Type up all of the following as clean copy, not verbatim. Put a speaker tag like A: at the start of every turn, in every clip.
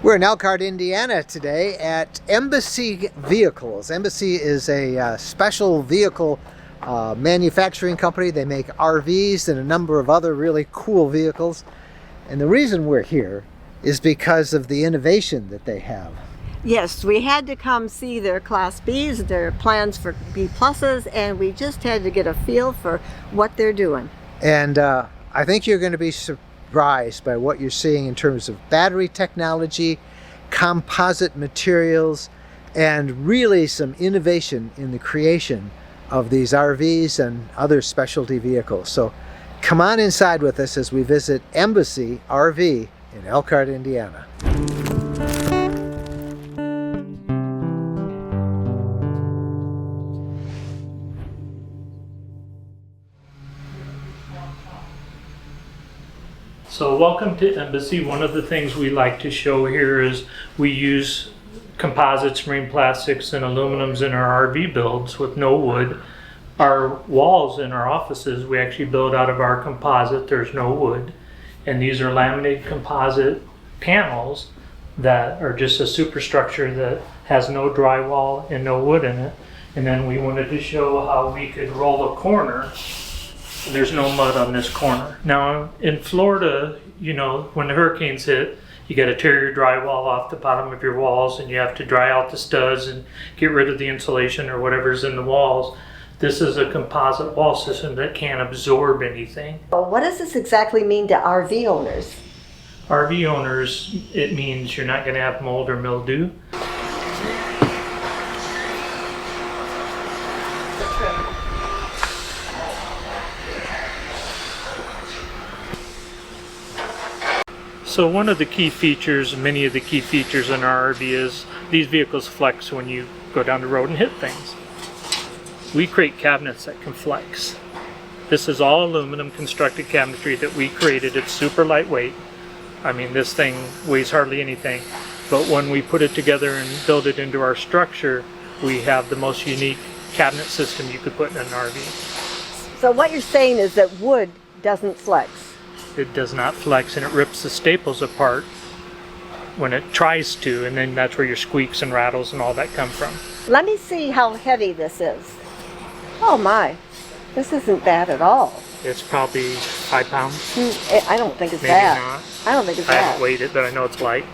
A: We're in Elkhart, Indiana today at Embassy Vehicles. Embassy is a special vehicle manufacturing company. They make RVs and a number of other really cool vehicles. And the reason we're here is because of the innovation that they have.
B: Yes, we had to come see their Class Bs, their plans for B pluses, and we just had to get a feel for what they're doing.
A: And I think you're going to be surprised by what you're seeing in terms of battery technology, composite materials, and really some innovation in the creation of these RVs and other specialty vehicles. So come on inside with us as we visit Embassy RV in Elkhart, Indiana.
C: So welcome to Embassy. One of the things we like to show here is we use composites, marine plastics, and aluminums in our RV builds with no wood. Our walls in our offices, we actually build out of our composite. There's no wood. And these are laminated composite panels that are just a superstructure that has no drywall and no wood in it. And then we wanted to show how we could roll a corner. There's no mud on this corner. Now in Florida, you know, when the hurricanes hit, you got to tear your drywall off the bottom of your walls and you have to dry out the studs and get rid of the insulation or whatever's in the walls. This is a composite wall system that can't absorb anything.
B: Well, what does this exactly mean to RV owners?
C: RV owners, it means you're not going to have mold or mildew. So one of the key features, many of the key features in our RV is these vehicles flex when you go down the road and hit things. We create cabinets that can flex. This is all aluminum constructed cabinetry that we created. It's super lightweight. I mean, this thing weighs hardly anything. But when we put it together and build it into our structure, we have the most unique cabinet system you could put in an RV.
B: So what you're saying is that wood doesn't flex.
C: It does not flex, and it rips the staples apart when it tries to, and then that's where your squeaks and rattles and all that come from.
B: Let me see how heavy this is. Oh my, this isn't bad at all.
C: It's probably 5 pounds.
B: I don't think it's
C: Maybe
B: bad.
C: not.
B: I don't think it's
C: I
B: bad.
C: haven't weighed it, but I know it's light.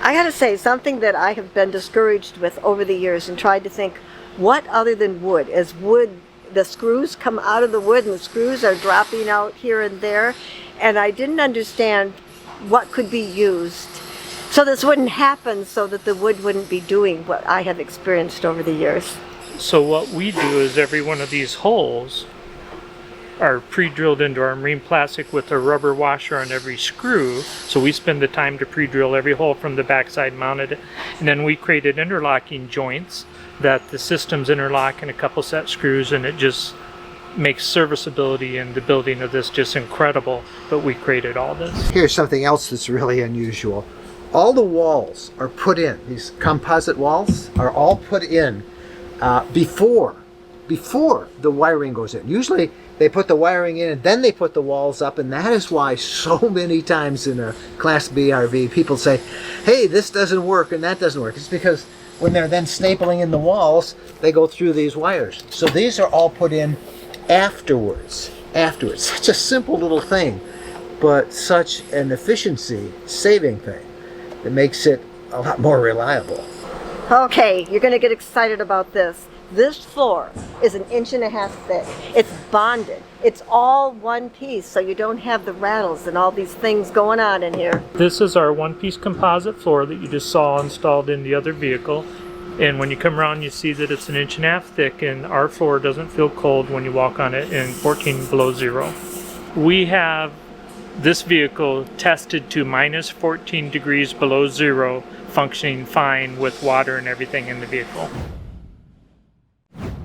B: I gotta say, something that I have been discouraged with over the years and tried to think, what other than wood? Is wood, the screws come out of the wood and the screws are dropping out here and there, and I didn't understand what could be used so this wouldn't happen, so that the wood wouldn't be doing what I have experienced over the years.
C: So what we do is every one of these holes are pre-drilled into our marine plastic with a rubber washer on every screw. So we spend the time to pre-drill every hole from the backside mounted. And then we created interlocking joints that the systems interlock in a couple set screws, and it just makes serviceability in the building of this just incredible. But we created all this.
A: Here's something else that's really unusual. All the walls are put in, these composite walls are all put in before the wiring goes in. Usually they put the wiring in and then they put the walls up, and that is why so many times in a Class B RV people say, hey, this doesn't work and that doesn't work. It's because when they're then stapling in the walls, they go through these wires. So these are all put in afterwards. Such a simple little thing, but such an efficiency saving thing that makes it a lot more reliable.
B: Okay, you're gonna get excited about this. This floor is 1.5 inches thick. It's bonded. It's all one piece, so you don't have the rattles and all these things going on in here.
C: This is our one-piece composite floor that you just saw installed in the other vehicle. And when you come around, you see that it's 1.5 inches thick, and our floor doesn't feel cold when you walk on it in 14 below zero. We have this vehicle tested to minus 14 degrees below zero, functioning fine with water and everything in the vehicle.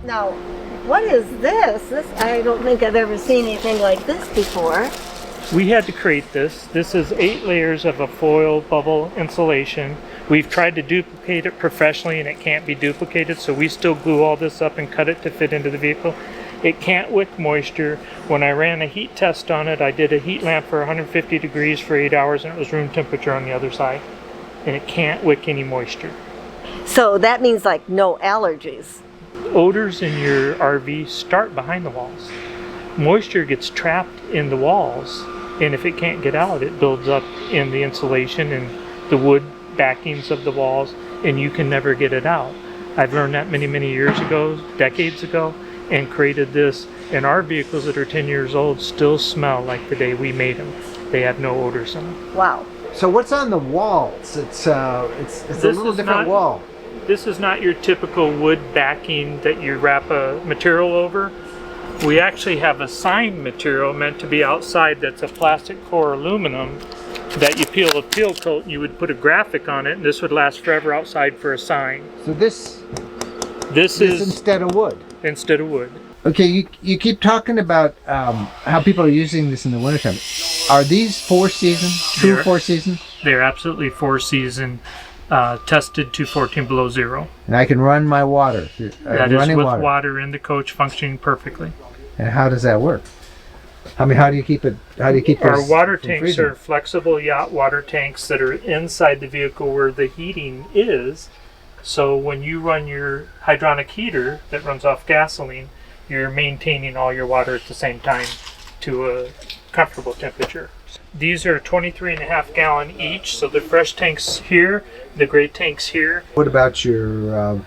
B: Now, what is this? I don't think I've ever seen anything like this before.
C: We had to create this. This is 8 layers of a foil bubble insulation. We've tried to duplicate it professionally and it can't be duplicated, so we still glue all this up and cut it to fit into the vehicle. It can't wick moisture. When I ran a heat test on it, I did a heat lamp for 150 degrees for 8 hours and it was room temperature on the other side. and it can't wick any moisture.
B: So that means like no allergies.
C: Odors in your RV start behind the walls. Moisture gets trapped in the walls, and if it can't get out, it builds up in the insulation and the wood backings of the walls, and you can never get it out. I've learned that many, many years ago, decades ago, and created this. And our vehicles that are 10 years old still smell like the day we made them. They have no odors in them.
B: Wow.
A: So what's on the walls? It's a little different wall.
C: This is not your typical wood backing that you wrap a material over. We actually have a sign material meant to be outside that's a plastic core aluminum that you peel a peel coat and you would put a graphic on it, and this would last forever outside for a sign.
A: So this
C: is
A: instead of wood.
C: Instead of wood.
A: Okay, you keep talking about how people are using this in the wintertime. Are these true 4-season?
C: They're absolutely 4-season, tested to 14 below zero.
A: And I can run my water.
C: That is with water in the coach functioning perfectly.
A: And how does that work? I mean, how do you keep it? How do you keep
C: our water
A: from
C: tanks
A: freezing?
C: are flexible yacht water tanks that are inside the vehicle where the heating is. So when you run your hydronic heater that runs off gasoline, you're maintaining all your water at the same time to a comfortable temperature. These are 23.5 gallon each, so the fresh tanks here, the gray tanks here.
A: What about your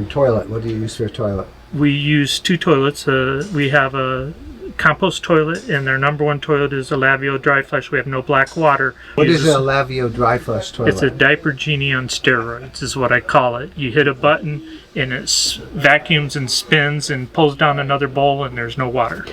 A: toilet? What do you use for a toilet?
C: We use 2 toilets. We have a compost toilet, and their number 1 toilet is a Lavio dry flush. We have no black water.
A: What is a Lavio dry flush toilet?
C: It's a diaper genie on steroids is what I call it. You hit a button and it vacuums and spins and pulls down another bowl, and there's no water.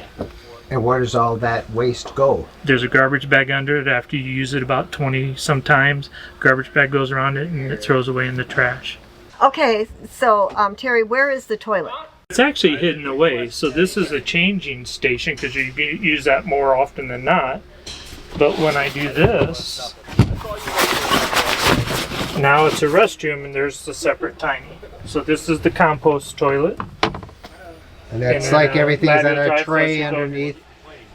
A: And where does all that waste go?
C: There's a garbage bag under it. After you use it about 20 sometimes, garbage bag goes around it and it throws away in the trash.
B: Okay, so Terry, where is the toilet?
C: It's actually hidden away, so this is a changing station because you use that more often than not. But when I do this, now it's a restroom and there's the separate tiny. So this is the compost toilet.
A: And that's like everything's on a tray underneath.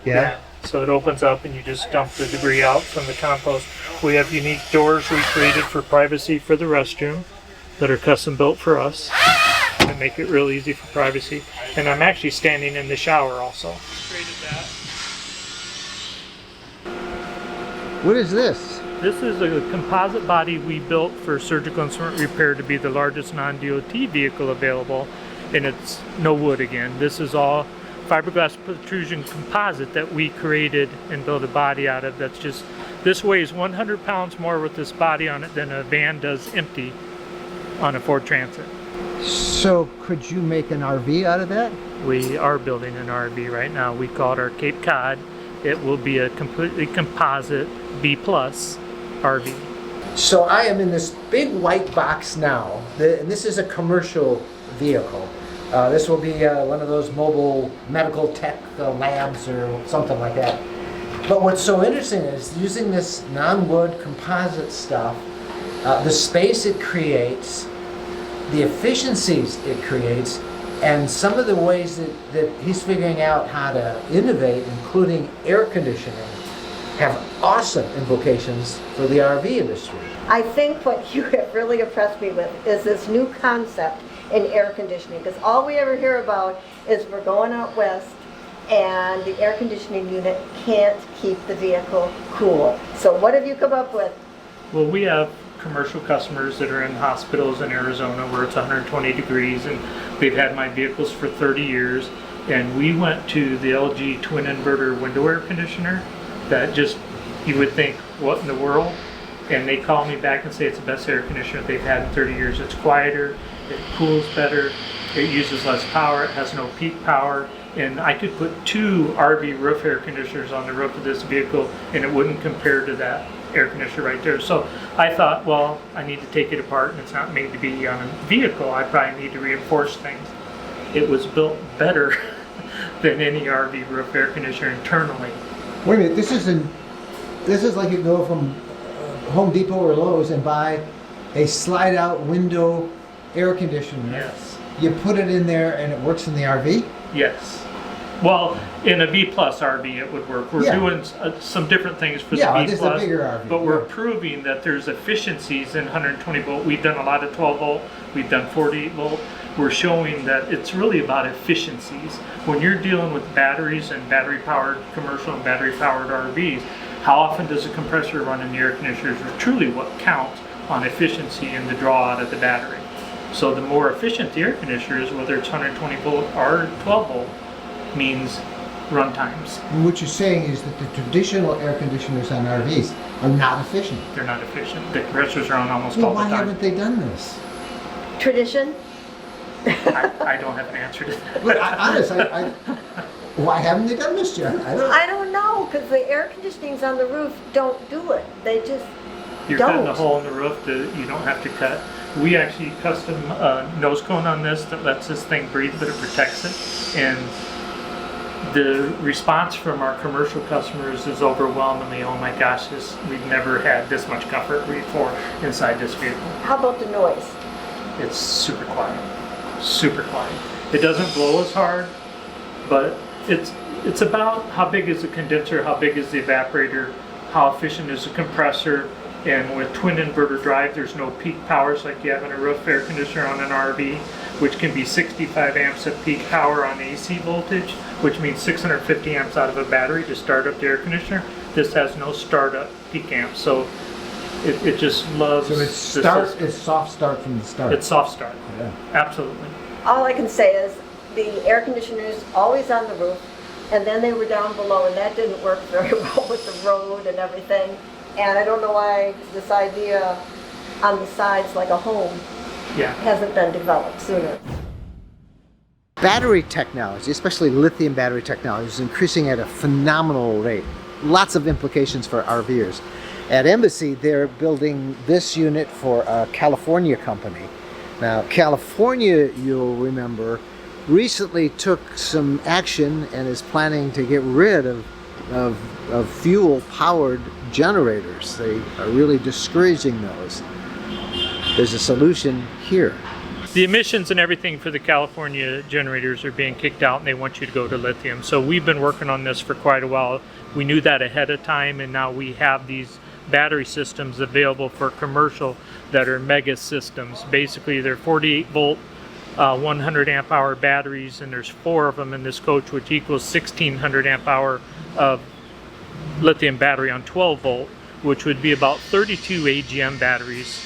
A: Yeah.
C: So it opens up and you just dump the debris out from the compost. We have unique doors we created for privacy for the restroom that are custom built for us and make it real easy for privacy. And I'm actually standing in the shower also.
A: What is this?
C: This is a composite body we built for surgical instrument repair to be the largest non-DOT vehicle available, and it's no wood again. This is all fiberglass protrusion composite that we created and built a body out of. That's just, this weighs 100 pounds more with this body on it than a van does empty on a Ford Transit.
A: So could you make an RV out of that?
C: We are building an RV right now. We call it our Cape Cod. It will be a completely composite B+ RV.
A: So I am in this big white box now, and this is a commercial vehicle. This will be one of those mobile medical tech labs or something like that. But what's so interesting is using this non-wood composite stuff, the space it creates, the efficiencies it creates, and some of the ways that he's figuring out how to innovate, including air conditioning, have awesome implications for the RV industry.
B: I think what you have really impressed me with is this new concept in air conditioning, because all we ever hear about is we're going out west and the air conditioning unit can't keep the vehicle cool. So what have you come up with?
C: Well, we have commercial customers that are in hospitals in Arizona where it's 120 degrees, and they've had my vehicles for 30 years. And we went to the LG twin inverter window air conditioner that just, you would think, what in the world? And they call me back and say it's the best air conditioner they've had in 30 years. It's quieter, it cools better, it uses less power, it has no peak power. And I could put 2 RV roof air conditioners on the roof of this vehicle and it wouldn't compare to that air conditioner right there. So I thought, well, I need to take it apart, and it's not made to be on a vehicle. I probably need to reinforce things. It was built better than any RV roof air conditioner internally.
A: Wait a minute, this is like you go from Home Depot or Lowe's and buy a slide-out window air conditioner.
C: Yes.
A: You put it in there and it works in the RV?
C: Yes. Well, in a B plus RV it would work. We're
A: Yeah.
C: doing some different things for
A: Yeah,
C: the B
A: this is a
C: plus,
A: bigger RV,
C: but we're
A: yeah.
C: proving that there's efficiencies in 120 volt. We've done a lot of 12 volt. We've done 48 volt. We're showing that it's really about efficiencies. When you're dealing with batteries and battery powered commercial and battery powered RVs, how often does a compressor run in the air conditioners is truly what counts on efficiency and the draw out of the battery. So the more efficient the air conditioner is, whether it's 120 volt or 12 volt, means run times.
A: And what you're saying is that the traditional air conditioners on RVs are not efficient.
C: They're not efficient. The compressors are on almost
A: Well,
C: all the
A: why
C: time.
A: haven't they done this?
B: Tradition?
C: I don't have an answer to that.
A: But why haven't they done this, Jeff?
B: I don't know, because the air conditionings on the roof don't do it. They just
C: You're
B: don't.
C: cutting a hole in the roof that you don't have to cut. We actually custom nose cone on this that lets this thing breathe, but it protects it. And the response from our commercial customers is overwhelmingly, oh my gosh, we've never had this much comfort before inside this vehicle.
B: How about the noise?
C: It's super quiet, super quiet. It doesn't blow as hard, but it's about how big is the condenser, how big is the evaporator, how efficient is the compressor. And with twin inverter drive, there's no peak powers like you have in a roof air conditioner on an RV, which can be 65 amps of peak power on AC voltage, which means 650 amps out of a battery to start up the air conditioner. This has no startup peak amps, so it just loves.
A: So it's soft start from the start.
C: It's soft start.
A: Yeah.
C: Absolutely.
B: All I can say is the air conditioners always on the roof, and then they were down below, and that didn't work very well with the road and everything. And I don't know why this idea on the sides like a home
C: Yeah.
B: hasn't been developed sooner.
A: Battery technology, especially lithium battery technology, is increasing at a phenomenal rate. Lots of implications for RVers. At Embassy, they're building this unit for a California company. Now, California, you'll remember, recently took some action and is planning to get rid of fuel-powered generators. They are really discouraging those. There's a solution here.
C: The emissions and everything for the California generators are being kicked out, and they want you to go to lithium. So we've been working on this for quite a while. We knew that ahead of time, and now we have these battery systems available for commercial that are mega systems. Basically, they're 48 volt, 100 amp hour batteries, and there's 4 of them in this coach, which equals 1600 amp hour of lithium battery on 12 volt, which would be about 32 AGM batteries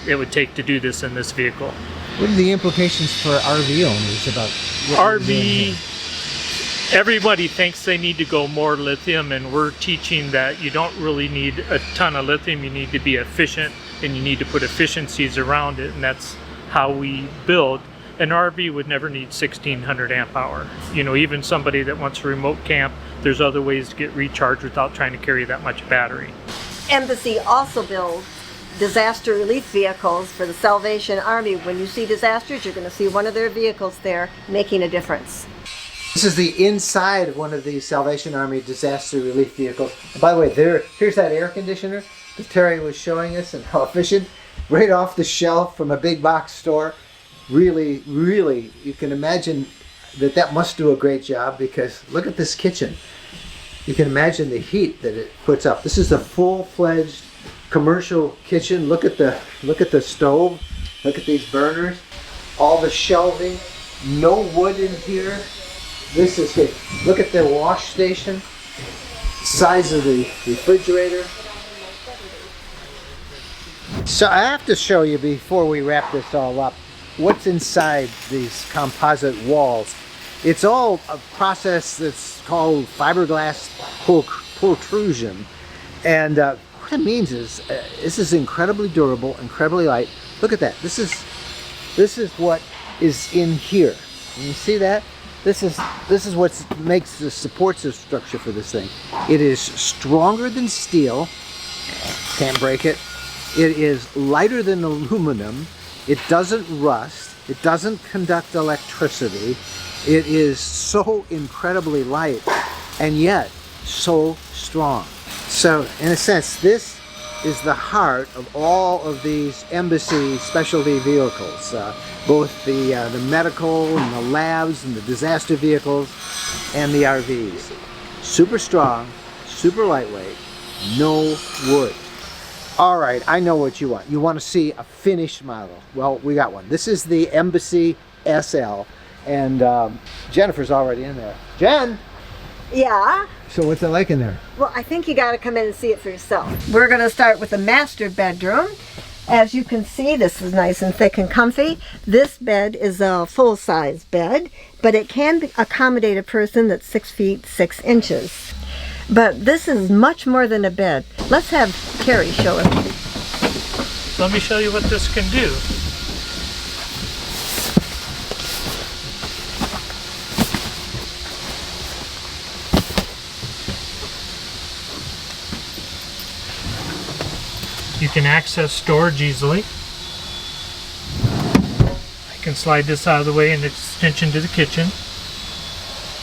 C: it would take to do this in this vehicle.
A: What are the implications for RV owners about what we're doing here?
C: RV, everybody thinks they need to go more lithium, and we're teaching that you don't really need a ton of lithium. You need to be efficient, and you need to put efficiencies around it, and that's how we build. An RV would never need 1600 amp hour. You know, even somebody that wants to remote camp, there's other ways to get recharged without trying to carry that much battery.
B: Embassy also builds disaster relief vehicles for the Salvation Army. When you see disasters, you're going to see one of their vehicles there making a difference.
A: This is the inside of one of the Salvation Army disaster relief vehicles. And by the way, here's that air conditioner that Terry was showing us and how efficient. Right off the shelf from a big box store. Really, really, you can imagine that must do a great job, because look at this kitchen. You can imagine the heat that it puts up. This is a full-fledged commercial kitchen. Look at the stove. Look at these burners. All the shelving. No wood in here. This is good. Look at the wash station. Size of the refrigerator. So I have to show you before we wrap this all up what's inside these composite walls. It's all a process that's called fiberglass protrusion, and what it means is this is incredibly durable, incredibly light. Look at that. This is what is in here. Can you see that? This is what makes the support structure for this thing. It is stronger than steel. Can't break it. It is lighter than aluminum. It doesn't rust. It doesn't conduct electricity. It is so incredibly light and yet so strong. So in a sense, this is the heart of all of these Embassy specialty vehicles, both the medical and the labs and the disaster vehicles and the RVs. Super strong, super lightweight, no wood. All right, I know what you want. You want to see a finished model. Well, we got one. This is the Embassy SL, and Jennifer's already in there. Jen!
B: Yeah.
A: So what's it like in there?
B: Well, I think you got to come in and see it for yourself. We're going to start with the master bedroom. As you can see, this is nice and thick and comfy. This bed is a full-size bed, but it can accommodate a person that's 6 feet 6 inches. But this is much more than a bed. Let's have Carrie show it.
C: Let me show you what this can do. You can access storage easily. I can slide this out of the way and extension to the kitchen.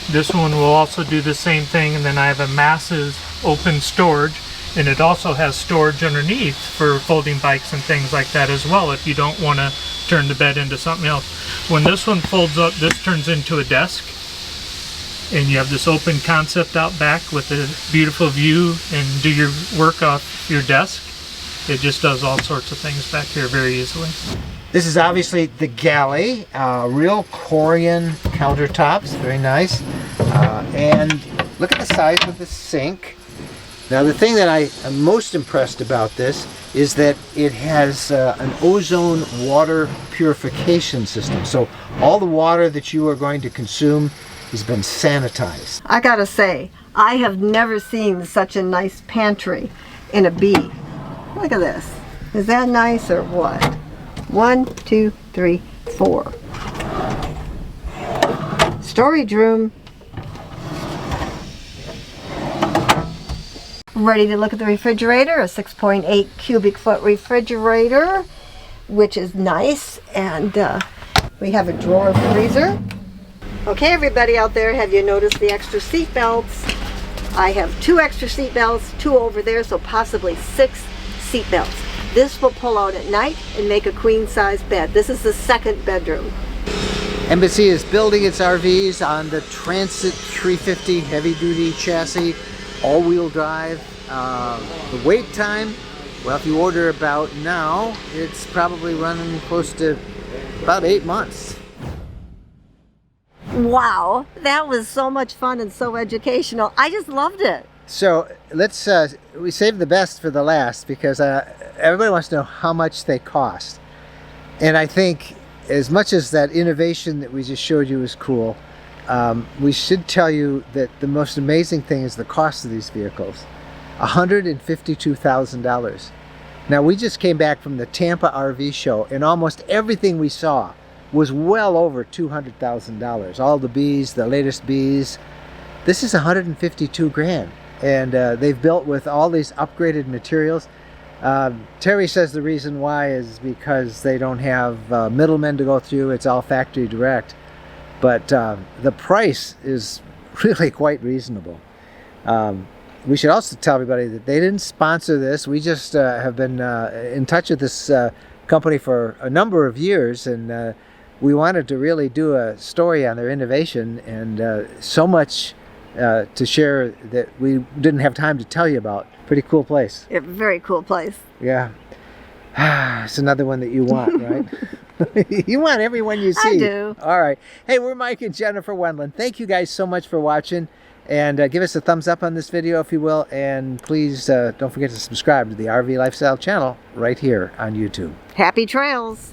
C: This one will also do the same thing, and then I have a massive open storage, and it also has storage underneath for folding bikes and things like that as well if you don't want to turn the bed into something else. When this one folds up, this turns into a desk, and you have this open concept out back with a beautiful view and do your work off your desk. It just does all sorts of things back here very easily.
A: This is obviously the galley, real Korean countertops, very nice. And look at the size of the sink. Now the thing that I am most impressed about this is that it has an ozone water purification system. So all the water that you are going to consume has been sanitized.
B: I gotta say, I have never seen such a nice pantry in a B. Look at this. Is that nice or what? 1, 2, 3, 4. Storage room. Ready to look at the refrigerator, a 6.8 cubic foot refrigerator, which is nice, and we have a drawer freezer. Okay, everybody out there, have you noticed the extra seat belts? I have 2 extra seat belts, 2 over there, so possibly 6 seat belts. This will pull out at night and make a queen size bed. This is the second bedroom.
A: Embassy is building its RVs on the Transit 350 heavy duty chassis, all-wheel drive. The wait time, well, if you order about now, it's probably running close to about 8 months.
B: Wow, that was so much fun and so educational. I just loved it.
A: So let's we save the best for the last, because everybody wants to know how much they cost. And I think as much as that innovation that we just showed you is cool, we should tell you that the most amazing thing is the cost of these vehicles. $152,000. Now, we just came back from the Tampa RV show, and almost everything we saw was well over $200,000. All the Bs, the latest Bs. This is 152 grand. And they've built with all these upgraded materials. Terry says the reason why is because they don't have middlemen to go through. It's all factory direct. But the price is really quite reasonable. We should also tell everybody that they didn't sponsor this. We just have been in touch with this company for a number of years, and we wanted to really do a story on their innovation, and so much to share that we didn't have time to tell you about. Pretty cool place.
B: A very cool place.
A: Yeah. It's another one that you want, right? You want everyone you see.
B: I do.
A: All right. Hey, we're Mike and Jennifer Wendland. Thank you guys so much for watching. And give us a thumbs up on this video if you will. And please don't forget to subscribe to the RV Lifestyle channel right here on YouTube.
B: Happy trails.